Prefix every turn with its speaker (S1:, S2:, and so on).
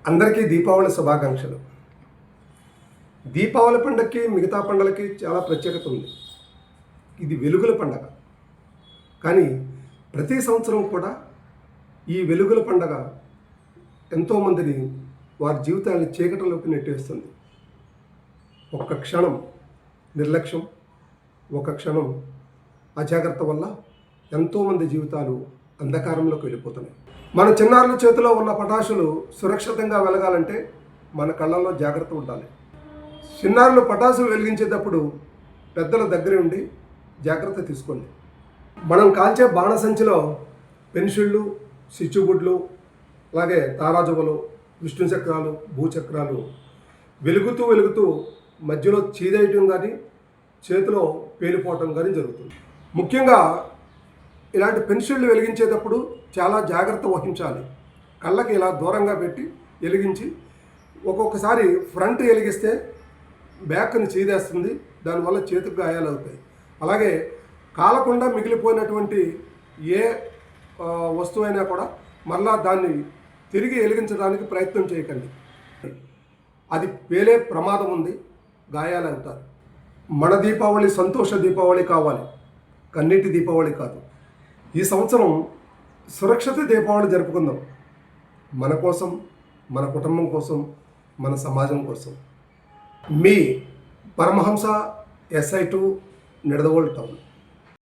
S1: అందరికీ దీపావళి శుభాకాంక్షలు. దీపావళి పండగకి మిగతా పండుగలకి చాలా ప్రత్యేకత ఉంది. ఇది వెలుగుల పండగ. కానీ ప్రతి సంవత్సరం కూడా ఈ వెలుగుల పండగ ఎంతోమందిని వారి జీవితాన్ని చీకటిలోకి నెట్టేస్తుంది. ఒక్క క్షణం నిర్లక్ష్యం, ఒక క్షణం అజాగ్రత్త వల్ల ఎంతోమంది జీవితాలు అంధకారంలోకి వెళ్ళిపోతున్నాయి. మన చిన్నారుల చేతిలో ఉన్న పటాసులు సురక్షితంగా వెలగాలంటే మన కళ్ళల్లో జాగ్రత్త ఉండాలి. చిన్నారులు పటాసులు వెలిగించేటప్పుడు పెద్దల దగ్గర ఉండి జాగ్రత్త తీసుకోండి. మనం కాల్చే బాణసంచిలో పెన్సిళ్ళు, సిచ్చుబుడ్లు, అలాగే తారాజువలు, విష్ణు చక్రాలు, భూచక్రాలు వెలుగుతూ మధ్యలో చీదేయటం కానీ చేతిలో పేలిపోవటం కానీ జరుగుతుంది. ముఖ్యంగా ఇలాంటి పెన్సిళ్ళు వెలిగించేటప్పుడు చాలా జాగ్రత్త వహించాలి. కళ్ళకి ఇలా దూరంగా పెట్టి వెలిగించి ఒక్కొక్కసారి ఫ్రంట్ వెలిగిస్తే బ్యాక్ని చీదేస్తుంది, దానివల్ల చేతికి గాయాలు అవుతాయి. అలాగే కాలకుండా మిగిలిపోయినటువంటి ఏ వస్తువైనా కూడా మళ్ళా దాన్ని తిరిగి వెలిగించడానికి ప్రయత్నం చేయకండి. అది పేలే ప్రమాదం ఉంది, గాయాలు అవుతారు. మన దీపావళి సంతోష దీపావళి కావాలి, కన్నీటి దీపావళి కాదు. ఈ సంవత్సరం సురక్షిత దీపావళి జరుపుకుందాం. మన కోసం, మన కుటుంబం కోసం, మన సమాజం కోసం. మీ పరమహంస SI2 నిడదవోలు టౌన్.